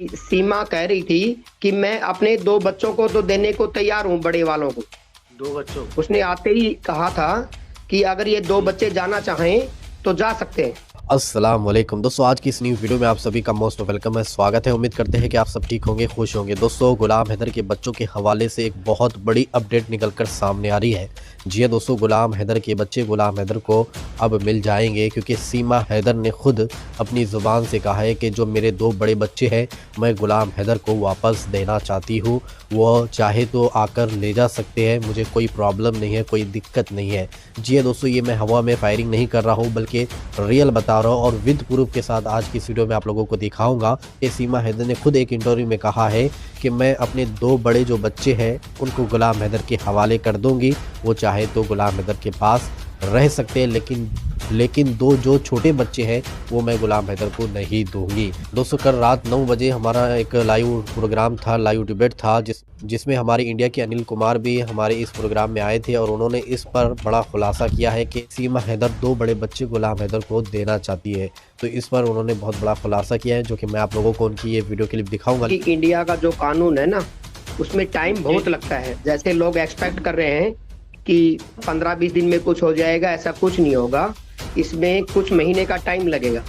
सीमा कह रही थी कि मैं अपने 2 बच्चों को तो देने को तैयार हूँ, बड़े वालों को। 2 बच्चों? उसने आते ही कहा था कि अगर ये 2 जी। बच्चे जाना चाहें तो जा सकते हैं। अस्सलाम वालेकुम दोस्तों, आज की इस न्यू वीडियो में आप सभी का मोस्ट वेलकम है, स्वागत है। उम्मीद करते हैं कि आप सब ठीक होंगे, खुश होंगे। दोस्तों, गुलाम हैदर के बच्चों के हवाले से एक बहुत बड़ी अपडेट निकलकर सामने आ रही है। जी हां दोस्तों, गुलाम हैदर के बच्चे गुलाम हैदर को अब मिल जाएंगे, क्योंकि सीमा हैदर ने खुद अपनी ज़ुबान से कहा है कि जो मेरे 2 बड़े बच्चे हैं, मैं गुलाम हैदर को वापस देना चाहती हूँ। वो चाहे तो आकर ले जा सकते हैं, मुझे कोई प्रॉब्लम नहीं है, कोई दिक्कत नहीं है। जी हां दोस्तों, ये मैं हवा में फायरिंग नहीं कर रहा हूँ, बल्कि रियल बता रहा हूँ और विद प्रूफ के साथ आज की इस वीडियो में आप लोगों को दिखाऊंगा कि सीमा हैदर ने खुद एक इंटरव्यू में कहा है कि मैं अपने 2 बड़े जो बच्चे हैं उनको गुलाम हैदर के हवाले कर दूंगी। वो चाहे तो गुलाम हैदर के पास रह सकते हैं, लेकिन 2 जो छोटे बच्चे हैं वो मैं गुलाम हैदर को नहीं दूंगी। दोस्तों, कल रात 9 बजे हमारा एक लाइव प्रोग्राम था, लाइव डिबेट था, जिसमें हमारे इंडिया के अनिल कुमार भी हमारे इस प्रोग्राम में आए थे और उन्होंने इस पर बड़ा खुलासा किया है कि सीमा हैदर 2 बड़े बच्चे गुलाम हैदर को देना चाहती है। तो इस पर उन्होंने बहुत बड़ा खुलासा किया है, जो कि मैं आप लोगों को उनकी ये वीडियो क्लिप दिखाऊंगा। कि इंडिया का जो कानून है ना, उसमें टाइम बहुत लगता है। जैसे लोग एक्सपेक्ट कर रहे हैं कि 15-20 दिन में कुछ हो जाएगा, ऐसा कुछ नहीं होगा। इसमें कुछ महीने का टाइम लगेगा।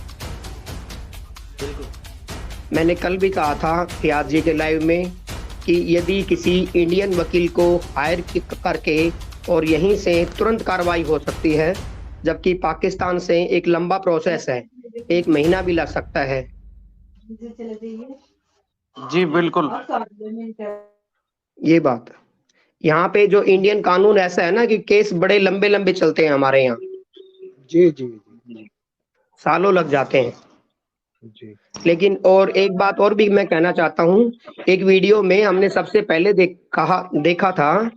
मैंने कल भी कहा था फयाज जी के लाइव में कि यदि किसी इंडियन वकील को हायर करके और यहीं से तुरंत कार्रवाई हो सकती है, जबकि पाकिस्तान से एक लंबा प्रोसेस है, 1 महीना भी लग सकता है। जी बिल्कुल। ये बात यहाँ पे जो इंडियन कानून ऐसा है ना कि केस बड़े लंबे लंबे चलते हैं हमारे यहाँ, जी जी जी सालों लग जाते हैं। जी। लेकिन और एक बात और भी मैं कहना चाहता हूँ, एक वीडियो में हमने सबसे पहले देखा था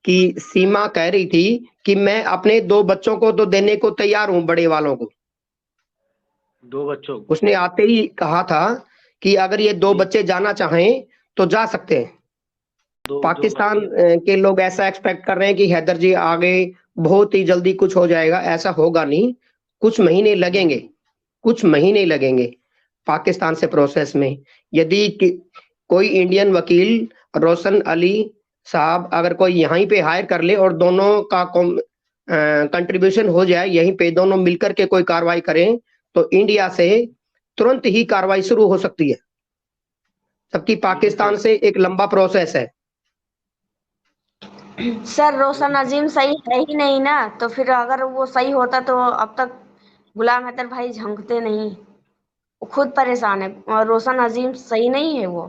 कि सीमा कह रही थी कि मैं अपने 2 बच्चों को तो देने को तैयार हूँ, बड़े वालों को। 2 बच्चों? उसने आते ही कहा था कि अगर ये 2 जी। बच्चे जाना चाहें तो जा सकते हैं। 2 पाकिस्तान बच्चे? के लोग ऐसा एक्सपेक्ट कर रहे हैं कि हैदर जी आगे बहुत ही जल्दी कुछ हो जाएगा। ऐसा होगा नहीं, कुछ महीने लगेंगे, कुछ महीने लगेंगे पाकिस्तान से प्रोसेस में। यदि कोई इंडियन वकील रोशन अली साहब अगर कोई यहीं पे हायर कर ले और दोनों का कंट्रीब्यूशन हो जाए, यहीं पे दोनों मिलकर के कोई कार्रवाई करें, तो इंडिया से तुरंत ही कार्रवाई शुरू हो सकती है, जबकि पाकिस्तान से एक लंबा प्रोसेस है। सर, रोशन अजीम सही है ही नहीं ना, तो फिर अगर वो सही होता तो अब तक गुलाम हैदर भाई झंकते नहीं। वो खुद परेशान है और रोशन अजीम सही नहीं है वो।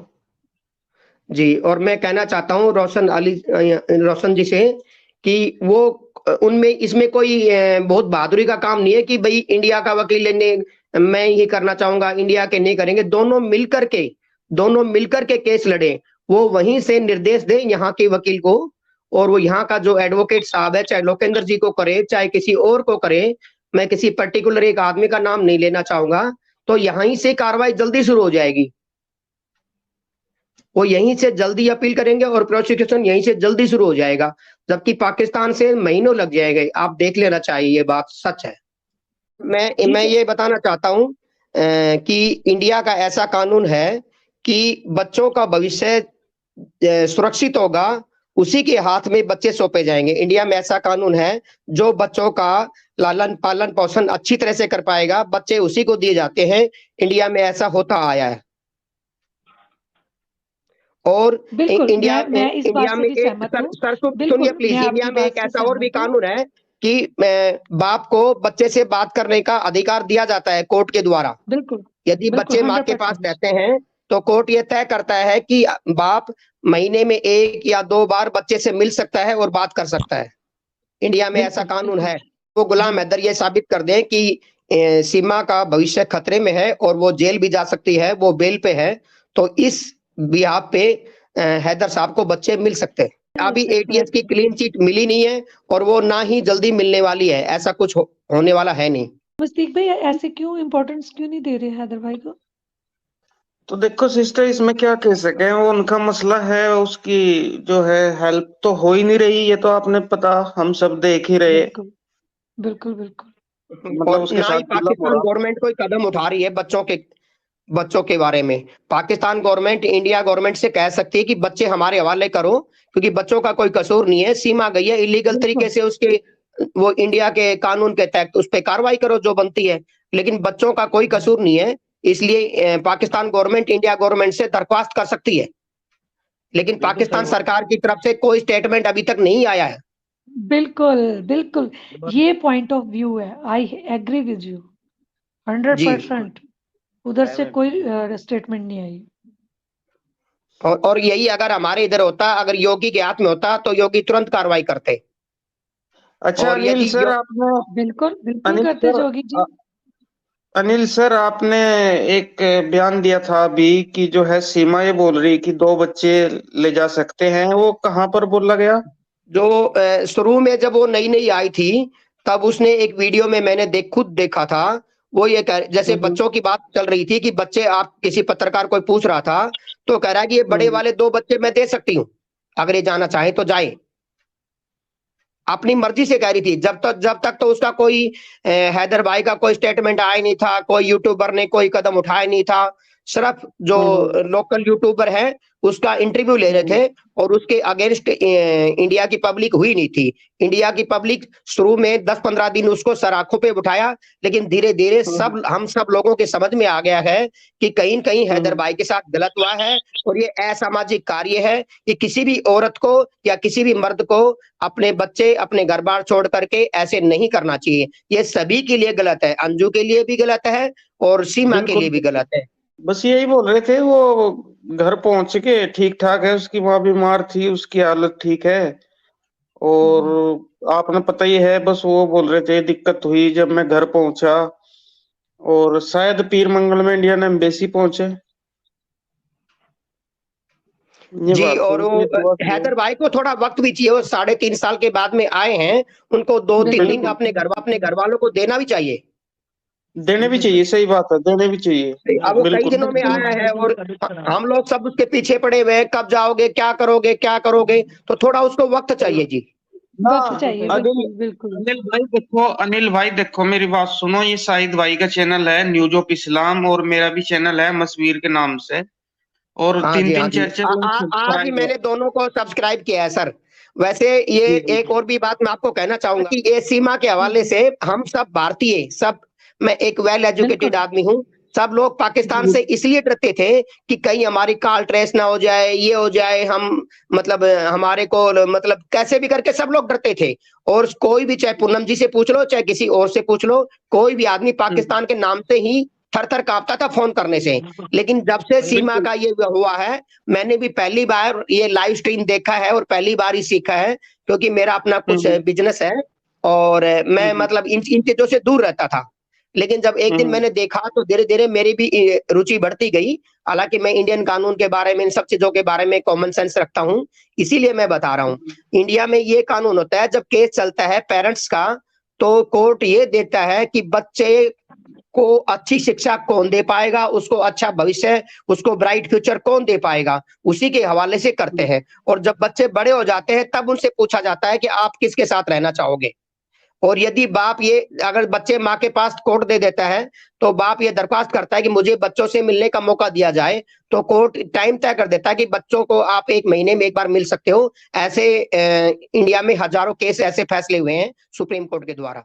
जी, और मैं कहना चाहता हूँ रोशन जी से कि वो उनमें इसमें कोई बहुत बहादुरी का काम नहीं है कि भाई इंडिया का वकील लेने मैं ही करना चाहूंगा, इंडिया के नहीं करेंगे। दोनों मिलकर के केस लड़े। वो वहीं से निर्देश दें यहाँ के वकील को, और वो यहाँ का जो एडवोकेट साहब है, चाहे लोकेंद्र जी को करे चाहे किसी और को करे, मैं किसी पर्टिकुलर एक आदमी का नाम नहीं लेना चाहूंगा, तो यहीं से कार्रवाई जल्दी शुरू हो जाएगी। वो यहीं से जल्दी अपील करेंगे और प्रोसिक्यूशन यहीं से जल्दी शुरू हो जाएगा, जबकि पाकिस्तान से महीनों लग जाएंगे। आप देख लेना चाहिए, ये बात सच है। मैं ये बताना चाहता हूँ कि इंडिया का ऐसा कानून है कि बच्चों का भविष्य सुरक्षित होगा, उसी के हाथ में बच्चे सौंपे जाएंगे। इंडिया में ऐसा कानून है, जो बच्चों का लालन पालन पोषण अच्छी तरह से कर पाएगा, बच्चे उसी को दिए जाते हैं। इंडिया में ऐसा होता आया है। और इंडिया में एक सुनिए प्लीज, इंडिया में एक ऐसा और भी कानून है कि बाप को बच्चे से बात करने का अधिकार दिया जाता है कोर्ट के द्वारा। बिल्कुल। यदि बच्चे माँ के पास रहते हैं तो कोर्ट ये तय करता है कि बाप महीने में 1 या 2 बार बच्चे से मिल सकता है और बात कर सकता है। इंडिया में ऐसा कानून है। वो गुलाम हैदर ये साबित कर दें कि सीमा का भविष्य खतरे में है और वो जेल भी जा सकती है, वो बेल पे है, तो इस बिहाफ पे हैदर साहब को बच्चे मिल सकते हैं। अभी एटीएस की क्लीन चिट मिली नहीं है और वो ना ही जल्दी मिलने वाली है। ऐसा कुछ होने वाला है नहीं। मुस्तीक भाई, ऐसे क्यों इम्पोर्टेंस क्यों नहीं दे रहे हैदर भाई को? तो देखो सिस्टर, इसमें क्या कह सके, वो उनका मसला है, उसकी जो है हेल्प तो हो ही नहीं रही। ये तो आपने पता, हम सब देख ही रहे। बिल्कुल बिल्कुल बिल्कुल। मतलब और उसके ना साथ ही पाकिस्तान गवर्नमेंट कोई कदम उठा रही है बच्चों के बच्चों के बारे में। पाकिस्तान गवर्नमेंट इंडिया गवर्नमेंट से कह सकती है कि बच्चे हमारे हवाले करो, क्योंकि बच्चों का कोई कसूर नहीं है। सीमा गई है इलीगल तरीके से, उसके वो इंडिया के कानून के तहत उस पर कार्रवाई करो जो बनती है, लेकिन बच्चों का कोई कसूर नहीं है। इसलिए पाकिस्तान गवर्नमेंट इंडिया गवर्नमेंट से दरख्वास्त कर सकती है, लेकिन पाकिस्तान सरकार की तरफ से कोई स्टेटमेंट अभी तक नहीं आया है। बिल्कुल बिल्कुल, ये पॉइंट ऑफ व्यू है। I agree with you 100%। उधर से कोई स्टेटमेंट नहीं आई। और यही अगर हमारे इधर होता, अगर योगी के हाथ में होता तो योगी तुरंत कार्रवाई करते। अच्छा और अनिल यदि सर आपने बिल्कुल बिल्कुल अनिल करते सर जोगी जी। अनिल सर आपने एक बयान दिया था अभी कि जो है सीमा ये बोल रही कि 2 बच्चे ले जा सकते हैं, वो कहाँ पर बोला गया? जो शुरू में जब वो नई नई आई थी, तब उसने एक वीडियो में मैंने खुद देखा था। वो ये जैसे बच्चों की बात चल रही थी कि बच्चे, आप किसी पत्रकार कोई पूछ रहा था तो कह रहा है कि ये बड़े वाले 2 बच्चे मैं दे सकती हूँ, अगर ये जाना चाहे तो जाए। अपनी मर्जी से कह रही थी। जब तक तो उसका कोई हैदर भाई का कोई स्टेटमेंट आया नहीं था, कोई यूट्यूबर ने कोई कदम उठाया नहीं था। सिर्फ जो लोकल यूट्यूबर है उसका इंटरव्यू ले रहे थे, और उसके अगेंस्ट इंडिया की पब्लिक हुई नहीं थी। इंडिया की पब्लिक शुरू में 10-15 दिन उसको सर आंखों पे उठाया, लेकिन धीरे धीरे हम सब लोगों के समझ में आ गया है कि कहीं न कहीं हैदर भाई के साथ गलत हुआ है, और ये असामाजिक कार्य है कि किसी भी औरत को या किसी भी मर्द को अपने बच्चे अपने घर बार छोड़ करके ऐसे नहीं करना चाहिए। ये सभी के लिए गलत है, अंजू के लिए भी गलत है और सीमा के लिए भी गलत है। बस यही बोल रहे थे, वो घर पहुंच के ठीक ठाक है, उसकी माँ बीमार थी, उसकी हालत ठीक है, और आपने पता ही है, बस वो बोल रहे थे दिक्कत हुई जब मैं घर पहुंचा, और शायद पीर मंगल में इंडियन एम्बेसी पहुंचे। जी, और वो हैदर भाई को थोड़ा वक्त भी चाहिए, वो 3.5 साल के बाद में आए हैं, उनको 2-3 दिन अपने घर वालों को देना भी चाहिए। देने भी चाहिए, सही बात है, देने भी चाहिए। अब वो कई दिनों में आया है और हम लोग सब उसके पीछे पड़े हुए हैं, कब जाओगे, क्या करोगे, तो थोड़ा उसको वक्त चाहिए जी। वक्त चाहिए, बिल्कुल। अनिल भाई देखो मेरी बात सुनो, ये शाहिद भाई का चैनल है न्यूज ऑफ इस्लाम, और मेरा भी चैनल है मसवीर के नाम से, और हाँ 3-3 जी। आज ही मैंने दोनों को सब्सक्राइब किया है सर। वैसे ये एक और भी बात मैं आपको कहना चाहूंगा कि ये सीमा के हवाले से हम सब भारतीय, सब, मैं एक वेल एजुकेटेड आदमी हूँ, सब लोग पाकिस्तान से इसलिए डरते थे कि कहीं हमारी कॉल ट्रेस ना हो जाए, ये हो जाए, हम मतलब हमारे को मतलब कैसे भी करके सब लोग डरते थे। और कोई भी, चाहे पूनम जी से पूछ लो, चाहे किसी और से पूछ लो, कोई भी आदमी पाकिस्तान के नाम से ही थर-थर कांपता था फोन करने से। लेकिन जब से सीमा का ये हुआ है, मैंने भी पहली बार ये लाइव स्ट्रीम देखा है और पहली बार ही सीखा है, क्योंकि मेरा अपना कुछ बिजनेस है और मैं मतलब इन चीजों से दूर रहता था। लेकिन जब एक दिन मैंने देखा तो धीरे धीरे मेरी भी रुचि बढ़ती गई। हालांकि मैं इंडियन कानून के बारे में, इन सब चीजों के बारे में कॉमन सेंस रखता हूँ, इसीलिए मैं बता रहा हूँ। इंडिया में ये कानून होता है, जब केस चलता है पेरेंट्स का, तो कोर्ट ये देता है कि बच्चे को अच्छी शिक्षा कौन दे पाएगा, उसको अच्छा भविष्य, उसको ब्राइट फ्यूचर कौन दे पाएगा, उसी के हवाले से करते हैं। और जब बच्चे बड़े हो जाते हैं तब उनसे पूछा जाता है कि आप किसके साथ रहना चाहोगे। और यदि बाप ये, अगर बच्चे माँ के पास कोर्ट दे देता है तो बाप ये दरख्वास्त करता है कि मुझे बच्चों से मिलने का मौका दिया जाए, तो कोर्ट टाइम तय कर देता है कि बच्चों को आप 1 महीने में एक बार मिल सकते हो। ऐसे इंडिया में हजारों केस, ऐसे फैसले हुए हैं सुप्रीम कोर्ट के द्वारा।